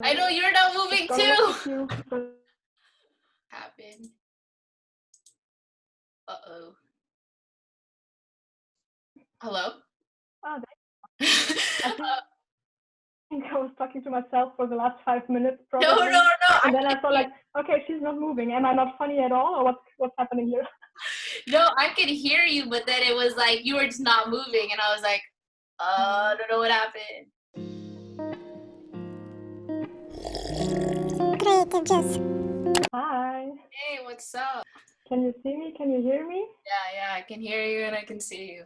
I know you're not moving too. Happened. Uh-oh. Hello? Oh, I think I was talking to myself for the last 5 minutes probably. No. And then I thought like, okay, she's not moving. Am I not funny at all, or what's happening here? No, I could hear you, but then it was like you were just not moving, and I was like, I don't know what happened. Creative juice. Hi. Hey, what's up? Can you see me? Can you hear me? Yeah, I can hear you and I can see you.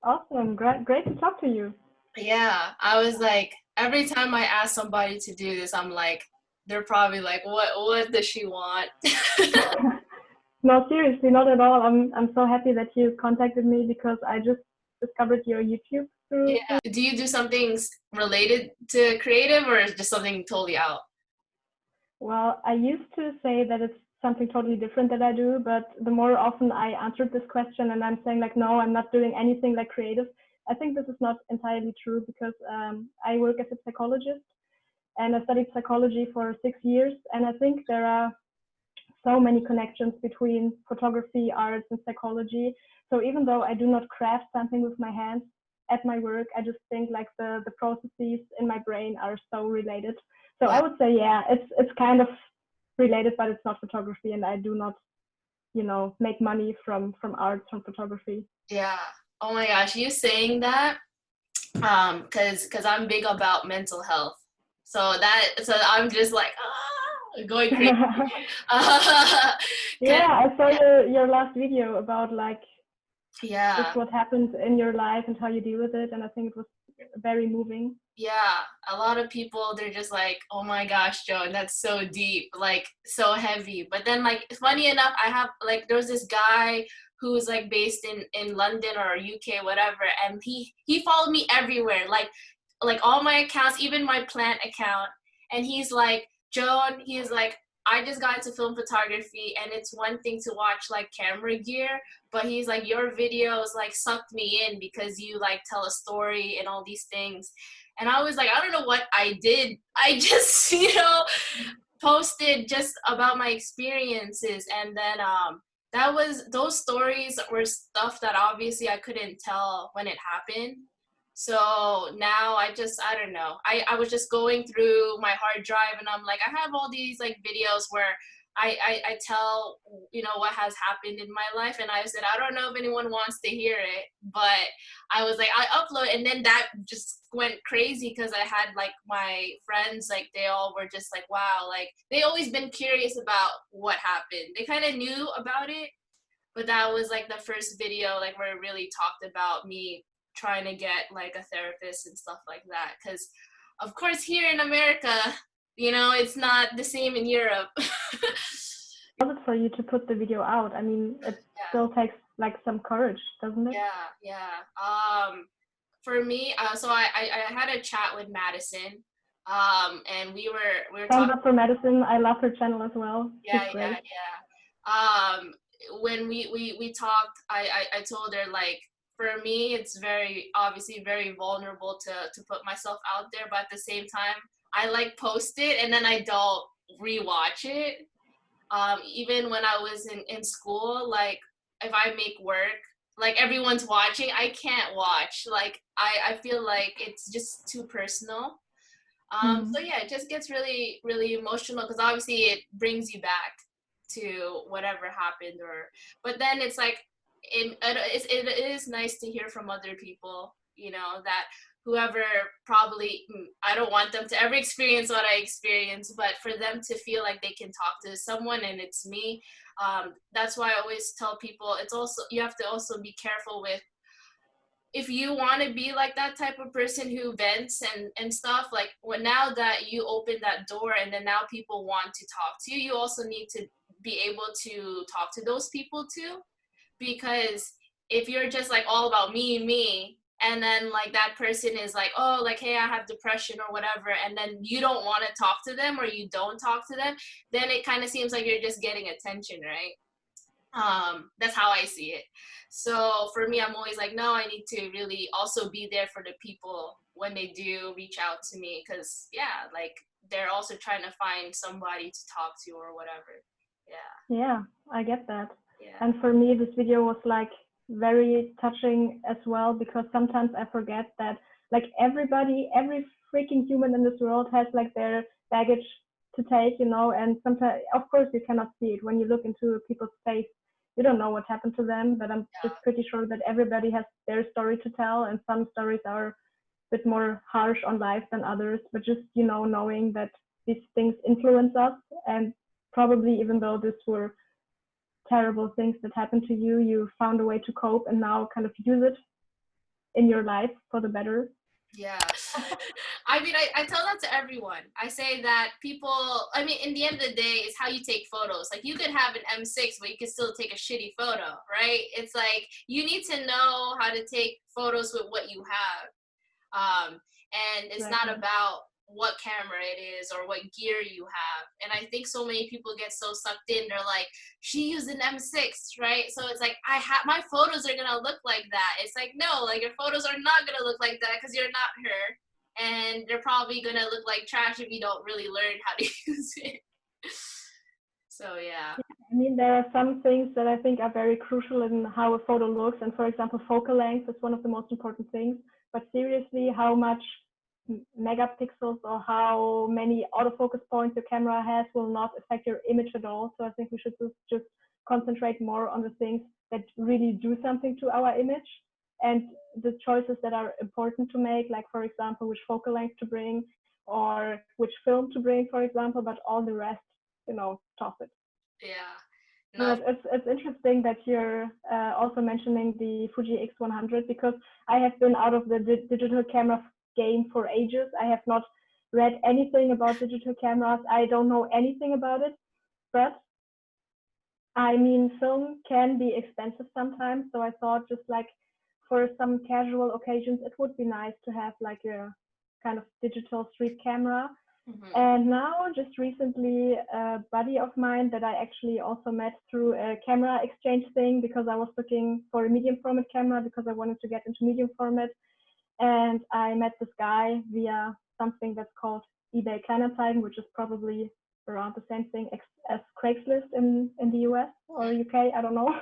Awesome. Great to talk to you. Yeah, I was like, every time I ask somebody to do this, I'm like, they're probably like, what does she want? No, seriously, not at all. I'm so happy that you contacted me because I just discovered your YouTube through. Yeah. Do you do something related to creative, or is just something totally out? Well, I used to say that it's something totally different that I do, but the more often I answered this question and I'm saying like, no, I'm not doing anything like creative, I think this is not entirely true because I work as a psychologist and I studied psychology for 6 years. And I think there are so many connections between photography, arts, and psychology. So even though I do not craft something with my hands at my work, I just think like the processes in my brain are so related. So I would say, yeah, it's kind of related, but it's not photography, and I do not, make money from art, from photography. Yeah. Oh my gosh, you saying that, cause I'm big about mental health. So I'm just like going crazy. Yeah, I saw your last video about like Yeah. just what happens in your life and how you deal with it, and I think it was very moving. Yeah, a lot of people, they're just like, oh my gosh, Joan, that's so deep, like so heavy. But then like funny enough, I have like there was this guy who's like based in London or UK, whatever, and he followed me everywhere, like all my accounts, even my plant account. And he's like, Joan, he's like, I just got into film photography, and it's one thing to watch like camera gear, but he's like, your videos like sucked me in because you like tell a story and all these things. And I was like, I don't know what I did. I just, posted just about my experiences. And then those stories were stuff that obviously I couldn't tell when it happened. So now I don't know. I was just going through my hard drive, and I'm like, I have all these like videos where I tell, what has happened in my life. And I said, I don't know if anyone wants to hear it, but I was like, I upload. And then that just went crazy because I had like my friends, like they all were just like, wow, like they always been curious about what happened. They kind of knew about it, but that was like the first video like where it really talked about me trying to get like a therapist and stuff like that. Because of course here in America, it's not the same in Europe. How was it for you to put the video out? I mean, it still takes like some courage, doesn't it? Yeah. For me, so I had a chat with Madison, and we were Thumbs talking. up for Madison. I love her channel as well. Yeah, She's great. When we talked, I told her like, for me it's very obviously very vulnerable to put myself out there, but at the same time I like post it and then I don't rewatch it. Even when I was in school, like if I make work, like everyone's watching, I can't watch. Like I feel like it's just too personal. So yeah, it just gets really, really emotional because obviously it brings you back to whatever happened. But then it's like, it is nice to hear from other people, that whoever probably, I don't want them to ever experience what I experienced, but for them to feel like they can talk to someone and it's me. That's why I always tell people, it's also, you have to also be careful with, if you want to be like that type of person who vents and stuff, like now that you open that door and then now people want to talk to you, you also need to be able to talk to those people too. Because if you're just like all about me, and then like that person is like, oh, like, hey, I have depression or whatever, and then you don't want to talk to them or you don't talk to them, then it kind of seems like you're just getting attention, right? That's how I see it. So for me, I'm always like, no, I need to really also be there for the people when they do reach out to me, because yeah, like they're also trying to find somebody to talk to or whatever. Yeah. Yeah, I get that. Yeah. And for me, this video was like very touching as well, because sometimes I forget that like everybody, every freaking human in this world has like their baggage to take, you know, and sometimes, of course, you cannot see it. When you look into people's face, you don't know what happened to them, but I'm just pretty sure that everybody has their story to tell, and some stories are a bit more harsh on life than others, but just, you know, knowing that these things influence us, and probably even though this were terrible things that happened to you, you found a way to cope and now kind of use it in your life for the better. Yeah. I mean, I tell that to everyone. I say that people, I mean, in the end of the day, it's how you take photos. Like, you could have an M6, but you can still take a shitty photo, right? It's like, you need to know how to take photos with what you have. And it's not about what camera it is or what gear you have. And I think so many people get so sucked in. They're like, she used an M6, right? So it's like, my photos are gonna look like that. It's like, no, like, your photos are not gonna look like that because you're not her. And they're probably gonna look like trash if you don't really learn how to use it. So yeah. I mean, there are some things that I think are very crucial in how a photo looks. And for example, focal length is one of the most important things. But seriously, how much megapixels or how many autofocus points your camera has will not affect your image at all. So I think we should just concentrate more on the things that really do something to our image, and the choices that are important to make, like for example, which focal length to bring or which film to bring, for example, but all the rest, you know, toss it. Yeah. No. But it's interesting that you're also mentioning the Fuji X100, because I have been out of the digital camera game for ages. I have not read anything about digital cameras. I don't know anything about it, but I mean, film can be expensive sometimes. So I thought just like for some casual occasions, it would be nice to have like a kind of digital street camera. Mm-hmm. And now, just recently, a buddy of mine that I actually also met through a camera exchange thing, because I was looking for a medium format camera because I wanted to get into medium format. And I met this guy via something that's called eBay Kleinanzeigen, which is probably around the same thing as Craigslist in the US or UK, I don't know.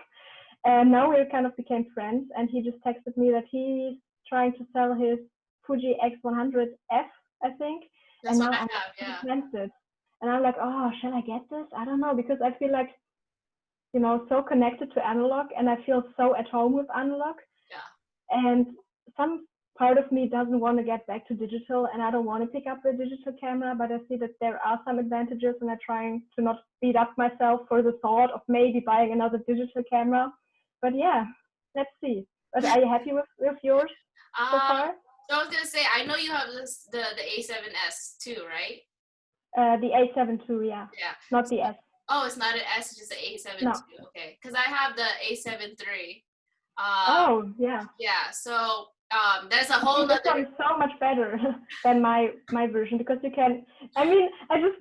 And now we kind of became friends, and he just texted me that he's trying to sell his Fuji X100F, I think. That's and what now I have, yeah. Tempted. And I'm like, oh, shall I get this? I don't know, because I feel like, you know, so connected to analog, and I feel so at home with analog. Yeah. And some part of me doesn't want to get back to digital, and I don't want to pick up a digital camera, but I see that there are some advantages, and I'm trying to not beat up myself for the thought of maybe buying another digital camera. But yeah, let's see. But are you happy with yours so far? So I was gonna say, I know you have the A7S too, right? The A7 II, yeah. Yeah. Not the S. Oh, it's not an S, it's just the A7 No. II. Okay, because I have the A7 III. Oh yeah. Yeah. So there's a whole this one is so much better than my version, because you can. I mean, I just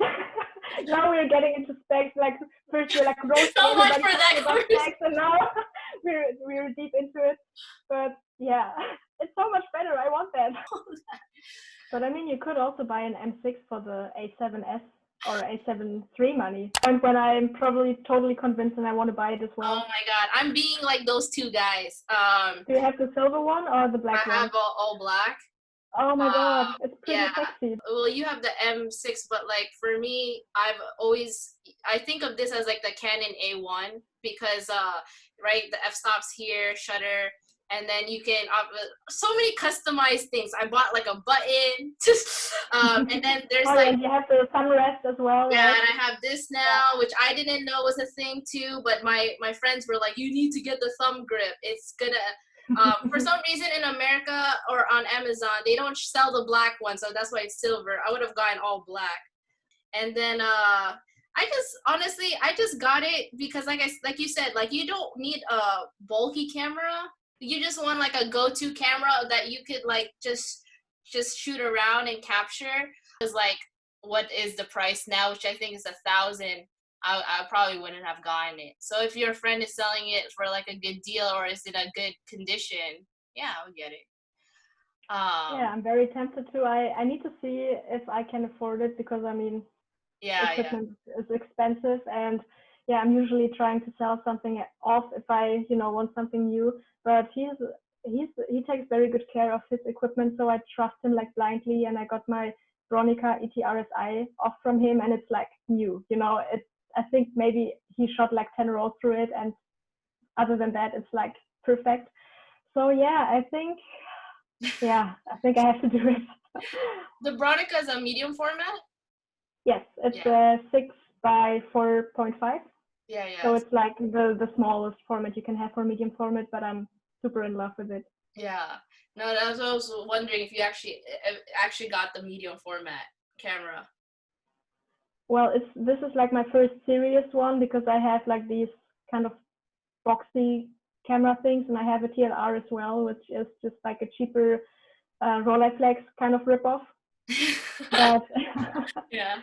now we're getting into specs. Like first we're like roasting everybody about specs, and now we're deep into it. But yeah, it's so much better. I want that. But I mean, you could also buy an M6 for the A7S or A7 III money. And when I'm probably totally convinced and I want to buy it as well. Oh my god, I'm being like those two guys. Do you have the silver one or the black one? I have all black. Oh my god, it's pretty sexy. Well, you have the M6, but like for me, I think of this as like the Canon A1, because right, the f-stops here, shutter, and then you can so many customized things. I bought like a button, and then there's and you have the sunrest as well. Yeah, right? And I have this now, which I didn't know was a thing too. But my friends were like, "You need to get the thumb grip. It's gonna." For some reason in America or on Amazon, they don't sell the black one, so that's why it's silver. I would have gotten all black. And then I just got it because like you said, like you don't need a bulky camera. You just want like a go-to camera that you could like just shoot around and capture. Because like, what is the price now, which I think is 1,000. I probably wouldn't have gotten it. So if your friend is selling it for like a good deal, or is it a good condition, yeah, I would get it. Yeah, I'm very tempted to. I need to see if I can afford it because I mean, yeah. equipment is expensive, and yeah, I'm usually trying to sell something off if I, want something new. But he takes very good care of his equipment, so I trust him like blindly. And I got my Bronica ETRSI off from him, and it's like new. I think maybe he shot like 10 rolls through it, and other than that, it's like perfect. So yeah, I think I have to do it. The Bronica is a medium format? Yes, it's Yeah. 6 by 4.5. Yeah, So yes. it's like the smallest format you can have for medium format, but I'm super in love with it. Yeah. No, I was also wondering if you actually got the medium format camera. Well, this is like my first serious one because I have like these kind of boxy camera things, and I have a TLR as well, which is just like a cheaper Rolleiflex kind of ripoff. But Yeah.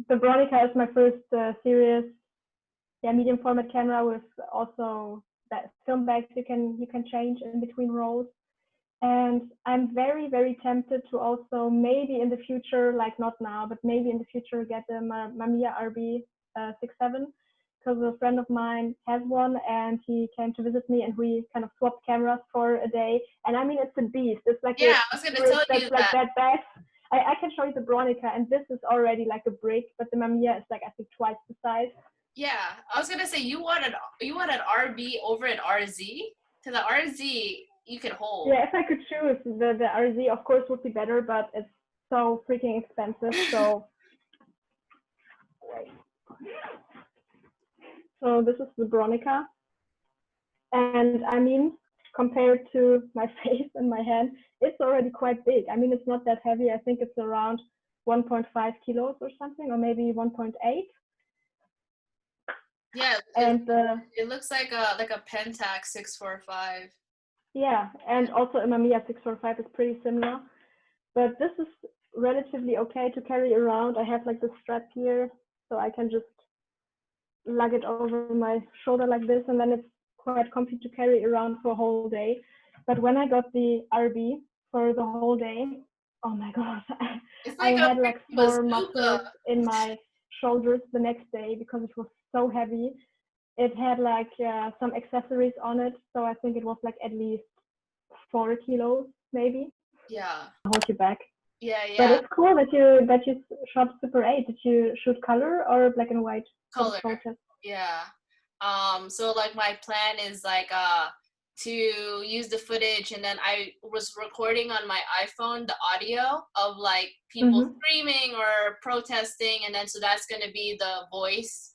the Bronica is my first serious, medium format camera with also that film bags you can change in between rolls. And I'm very, very tempted to also maybe in the future, like not now, but maybe in the future, get a Mamiya RB 67 because a friend of mine has one and he came to visit me and we kind of swapped cameras for a day. And I mean, it's a beast. It's like Yeah, a I was gonna storage tell that's you like that. that bag. I can show you the Bronica, and this is already like a brick, but the Mamiya is like, I think, twice the size. Yeah, I was gonna say you wanted RB over an RZ? To the RZ you could hold. Yeah, if I could choose, the RZ, of course, would be better, but it's so freaking expensive. So this is the Bronica, and I mean, compared to my face and my hand, it's already quite big. I mean, it's not that heavy. I think it's around 1.5 kilos or something, or maybe 1.8. Yeah, And it looks like a Pentax 645. yeah, and also a Mamiya 645 is pretty similar. But this is relatively okay to carry around. I have like the strap here, so I can just lug it over my shoulder like this, and then it's quite comfy to carry around for a whole day. But when I got the RB for the whole day, oh my god, It's I like a had like freaking sore bazooka. muscles in my shoulders the next day because it was so heavy. It had like some accessories on it, so I think it was like at least 4 kilos maybe. Yeah. Hold you back. Yeah, But yeah. it's cool that you shot Super 8. Did you shoot color or black and white for the Color. protest? Yeah. So like my plan is like to use the footage, and then I was recording on my iPhone the audio of like people Mm-hmm. screaming or protesting, and then so that's gonna be the voice,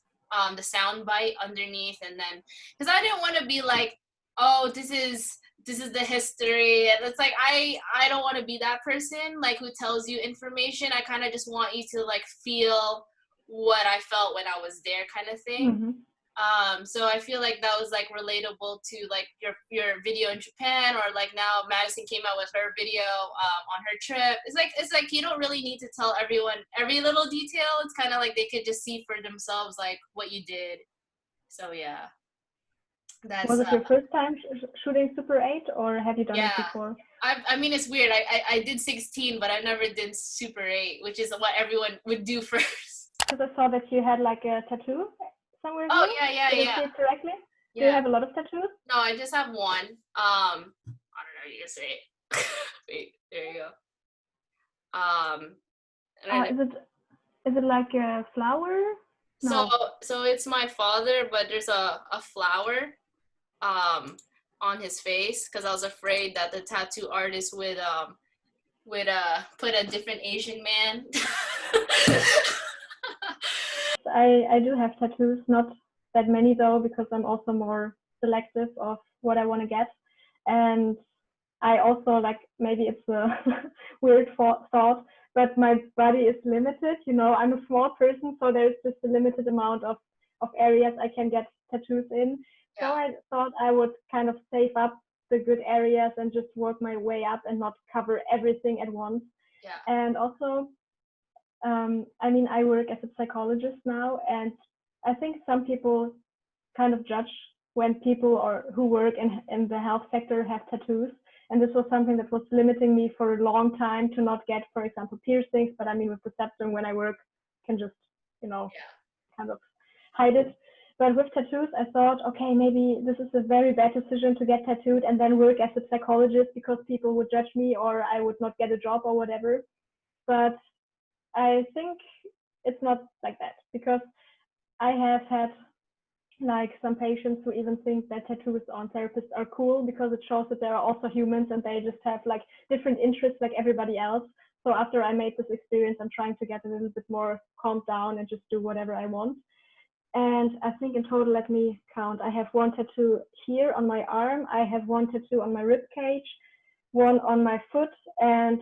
the sound bite underneath, and then because I didn't want to be like, oh, this is the history, and it's like I don't want to be that person like who tells you information. I kind of just want you to like feel what I felt when I was there, kind of thing. Mm-hmm. So I feel like that was like relatable to like your video in Japan, or like now Madison came out with her video on her trip. It's like you don't really need to tell everyone every little detail. It's kind of like they could just see for themselves like what you did. So yeah, Was that's it your first time shooting Super 8, or have you done it yeah. before? I mean it's weird. I did 16, but I never did Super 8, which is what everyone would do first. Because I saw that you had like a tattoo somewhere Oh here. yeah, yeah, Did I yeah, see it correctly? Do you yeah. have a lot of tattoos? No, I just have one. I don't know. You can say it. Wait, there you go. Um, and I, Is it like a flower? so No. so it's my father, but there's a flower um on his face because I was afraid that the tattoo artist would put a different Asian man. I do have tattoos, not that many though, because I'm also more selective of what I want to get. And I also like, maybe it's a weird thought, but my body is limited. I'm a small person, so there's just a limited amount of areas I can get tattoos in. So Yeah, I thought I would kind of save up the good areas and just work my way up and not cover everything at once. yeah, And also, I mean, I work as a psychologist now, and I think some people kind of judge when people or who work in the health sector have tattoos. And this was something that was limiting me for a long time to not get, for example, piercings. But I mean, with the septum, when I work, I can just, kind of hide it. But with tattoos, I thought, okay, maybe this is a very bad decision to get tattooed and then work as a psychologist because people would judge me or I would not get a job or whatever. But I think it's not like that, because I have had like some patients who even think that tattoos on therapists are cool because it shows that there are also humans and they just have like different interests like everybody else. So after I made this experience, I'm trying to get a little bit more calmed down and just do whatever I want. And I think in total, let me count. I have one tattoo here on my arm. I have one tattoo on my rib cage, one on my foot, and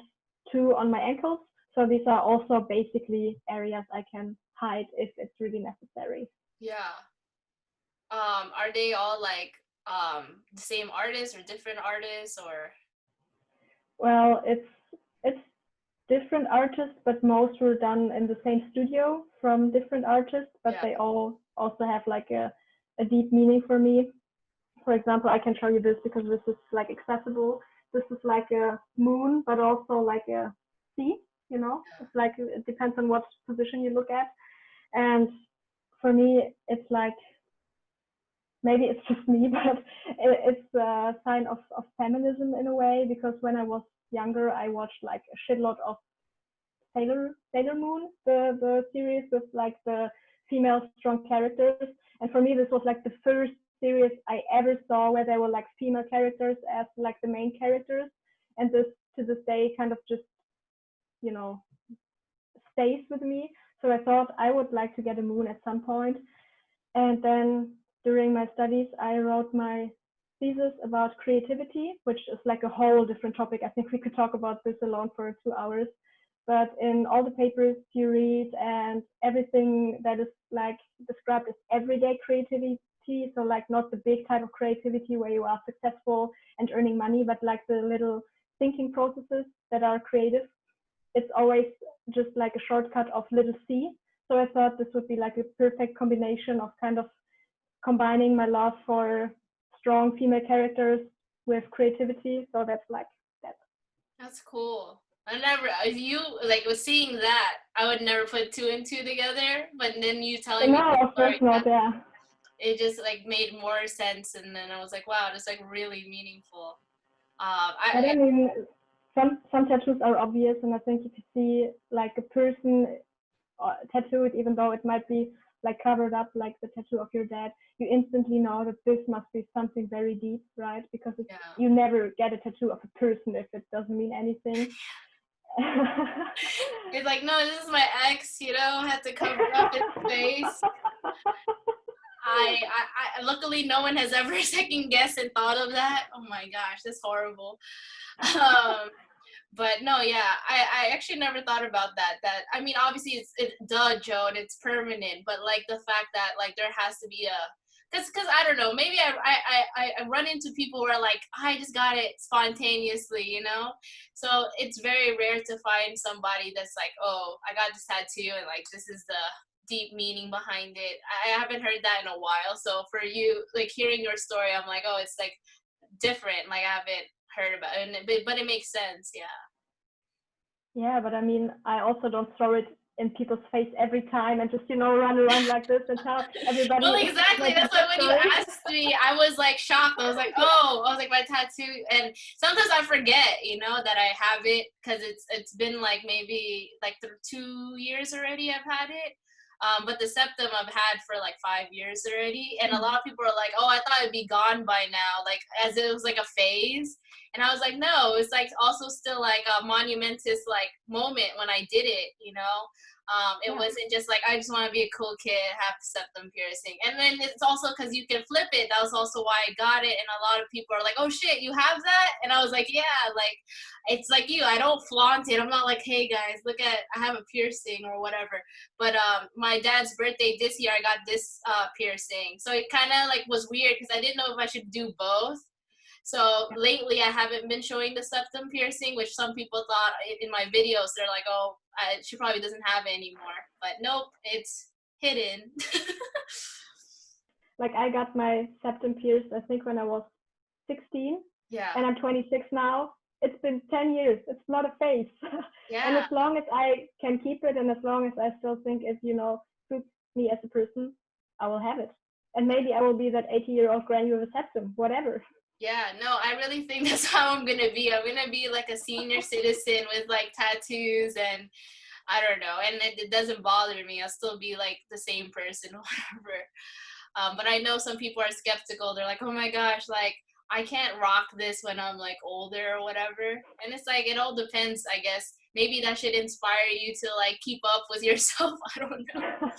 two on my ankles. So these are also basically areas I can hide if it's really necessary. Yeah. Are they all like the same artists or different artists or? Well, it's different artists, but most were done in the same studio from different artists, but Yeah. they all also have like a deep meaning for me. For example, I can show you this because this is like accessible. This is like a moon, but also like a sea, It's like, it depends on what position you look at. And for me, it's like, maybe it's just me, but it's a sign of feminism in a way, because when I was younger, I watched like a shitload of Sailor Moon, the series with like the female strong characters. And for me, this was like the first series I ever saw where there were like female characters as like the main characters. And this to this day kind of just, stays with me. So I thought I would like to get a moon at some point. And then during my studies, I wrote my thesis about creativity, which is like a whole different topic. I think we could talk about this alone for 2 hours. But in all the papers you read and everything that is like described as everyday creativity, so like not the big type of creativity where you are successful and earning money, but like the little thinking processes that are creative, it's always just like a shortcut of little c. So I thought this would be like a perfect combination of kind of combining my love for strong female characters with creativity. So that's like that. That's cool. I never, if you like was seeing that, I would never put two and two together. But then you telling me No, the of course story, not. Yeah. it just like made more sense. And then I was like, wow, it's like really meaningful. But I mean, some tattoos are obvious, and I think if you see like a person tattooed, even though it might be like covered up, like the tattoo of your dad, you instantly know that this must be something very deep, right? Because yeah. you never get a tattoo of a person if it doesn't mean anything. It's like, no, this is my ex, had to cover up his face. I luckily no one has ever second guessed and thought of that. Oh my gosh, that's horrible. But no, yeah, I actually never thought about that. That, I mean, obviously it's duh, Joe, and it's permanent, but like the fact that like there has to be cause I don't know, maybe I run into people who are like, I just got it spontaneously, So it's very rare to find somebody that's like, oh, I got this tattoo and like this is the deep meaning behind it. I haven't heard that in a while. So for you, like hearing your story, I'm like, oh, it's like different. Like I haven't heard about it, but it makes sense. Yeah. Yeah, but I mean, I also don't throw it in people's face every time and just run around like this and tell everybody. Well, exactly. That's why when you asked me, I was like shocked. I was like, oh, I was like my tattoo, and sometimes I forget, that I have it because it's been like maybe like 2 years already. I've had it. But the septum I've had for like 5 years already, and a lot of people are like, "Oh, I thought it'd be gone by now," like as it was like a phase. And I was like, "No, it's like also still like a monumentous like moment when I did it." It wasn't just like I just want to be a cool kid, have septum piercing. And then it's also because you can flip it. That was also why I got it. And a lot of people are like, "Oh shit, you have that?" And I was like, "Yeah, like it's like you. I don't flaunt it. I'm not like, hey guys, look at I have a piercing or whatever." But my dad's birthday this year, I got this piercing. So it kind of like was weird because I didn't know if I should do both. So lately, I haven't been showing the septum piercing, which some people thought in my videos, they're like, oh, she probably doesn't have it anymore. But nope, it's hidden. Like I got my septum pierced, I think when I was 16. Yeah. And I'm 26 now. It's been 10 years. It's not a phase. And as Yeah. long as I can keep it, and as long as I still think it, suits me as a person, I will have it. And maybe I will be that 80-year-old granny with a septum, whatever. Yeah, no, I really think that's how I'm gonna be. I'm gonna be like a senior citizen with like tattoos, and I don't know, and it doesn't bother me. I'll still be like the same person, whatever. But I know some people are skeptical. They're like, oh my gosh, like I can't rock this when I'm like older or whatever. And it's like, it all depends, I guess. Maybe that should inspire you to like keep up with yourself. I don't know.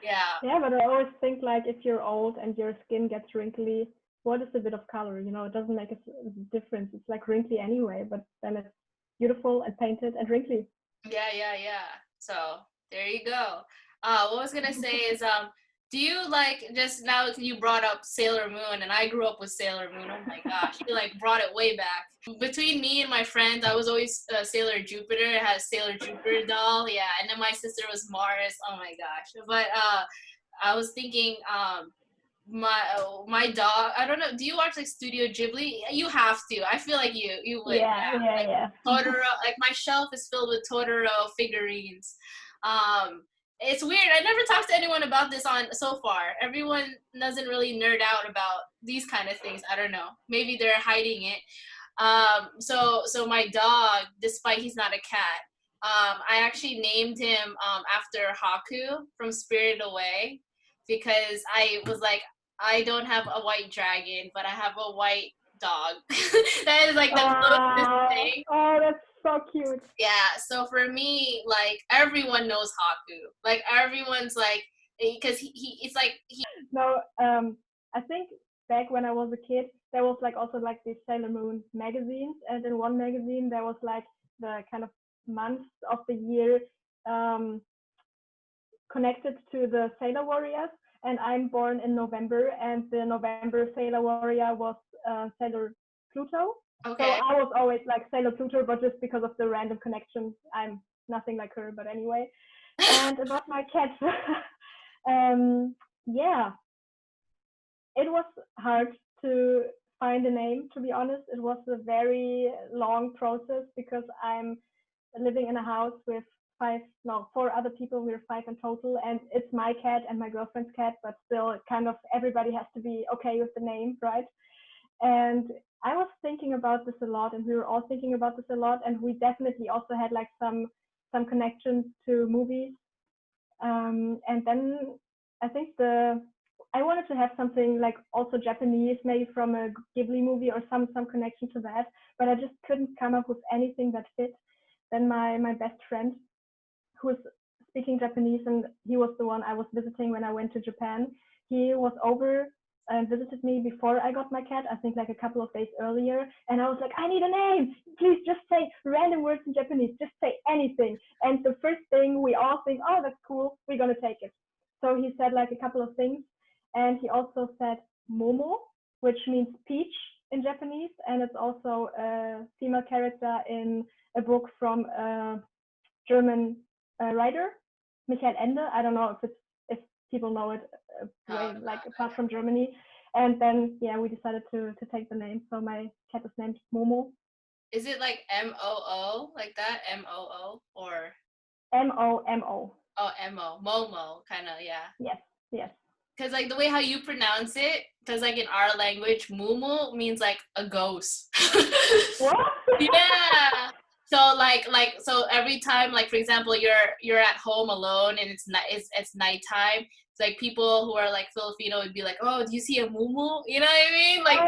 Yeah. Yeah, but I always think like if you're old and your skin gets wrinkly, what is a bit of color? It doesn't make a difference. It's like wrinkly anyway, but then it's beautiful and painted and wrinkly. Yeah. So there you go. What I was gonna say is, do you like, just now that you brought up Sailor Moon, and I grew up with Sailor Moon. Oh my gosh, you like brought it way back. Between me and my friends, I was always Sailor Jupiter. It has Sailor Jupiter doll, yeah, and then my sister was Mars. Oh my gosh, but I was thinking, my dog, I don't know, do you watch like Studio Ghibli? You have to. I feel like you would, Yeah, yeah. yeah, Like yeah. Totoro, like my shelf is filled with Totoro figurines. um it's weird, I never talked to anyone about this on so far. Everyone doesn't really nerd out about these kind of things. I don't know, maybe they're hiding it. So my dog, despite he's not a cat, I actually named him after Haku from Spirited Away, because I was like, I don't have a white dragon, but I have a white dog. That is like the closest thing. Oh, that's so cute. Yeah, so for me, like everyone knows Haku. Like everyone's like, because he it's like he. No, I think back when I was a kid, there was like also like these Sailor Moon magazines, and in one magazine there was like the kind of months of the year um, connected to the Sailor Warriors. And I'm born in November, and the November Sailor Warrior was Sailor Pluto. So Okay. I was always like Sailor Pluto, but just because of the random connections, I'm nothing like her. But anyway, and about my cat, yeah, it was hard to find a name. To be honest, it was a very long process because I'm living in a house with four other people. We're five in total, and it's my cat and my girlfriend's cat, but still, kind of everybody has to be okay with the name, right? And I was thinking about this a lot, and we were all thinking about this a lot, and we definitely also had like some connections to movies. And then I think I wanted to have something like also Japanese, maybe from a Ghibli movie or some connection to that, but I just couldn't come up with anything that fit. Then my best friend, who was speaking Japanese, and he was the one I was visiting when I went to Japan. He was over and visited me before I got my cat, I think like a couple of days earlier. And I was like, I need a name. Please just say random words in Japanese. Just say anything. And the first thing we all think, oh, that's cool. We're going to take it. So he said like a couple of things. And he also said Momo, which means peach in Japanese. And it's also a female character in a book from a German writer, Michel. I don't know if people know it way like apart from Germany. And then yeah, we decided to take the name. So my cat is named Momo. Is it like MOO, like that? MOO or MOMO. oh, MO, Momo, kind of, yeah. Yes, yes. Because like the way how you pronounce it, because like in our language, mumu means like a ghost. What? Yeah. So so every time, like for example, you're at home alone and it's nighttime. It's like people who are like Filipino would be like, oh, do you see a mumu? You know what I mean? Like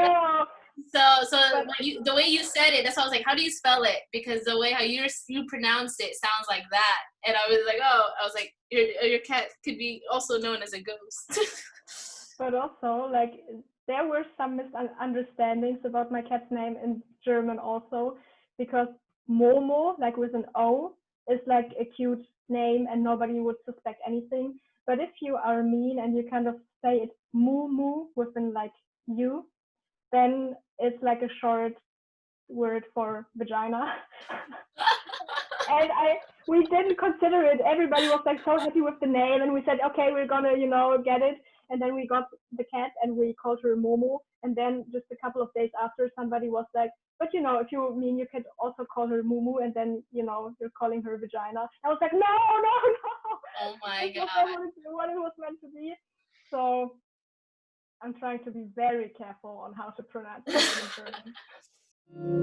Oh, so but the way you said it, that's why I was like, how do you spell it? Because the way how you pronounce it sounds like that, and I was like, oh, I was like, your cat could be also known as a ghost. but also like there were some misunderstandings about my cat's name in German also, because Momo, like with an O, is like a cute name and nobody would suspect anything. But if you are mean and you kind of say it moo moo with an like U, then it's like a short word for vagina. And we didn't consider it. Everybody was like so happy with the name, and we said, okay, we're gonna, get it. And then we got the cat, and we called her Momo. And then just a couple of days after, somebody was like, but you know, if you mean you could also call her mumu, and then you know you're calling her vagina. I was like, no, no, no. Oh my That's god. not what it was meant to be. So I'm trying to be very careful on how to pronounce it in German.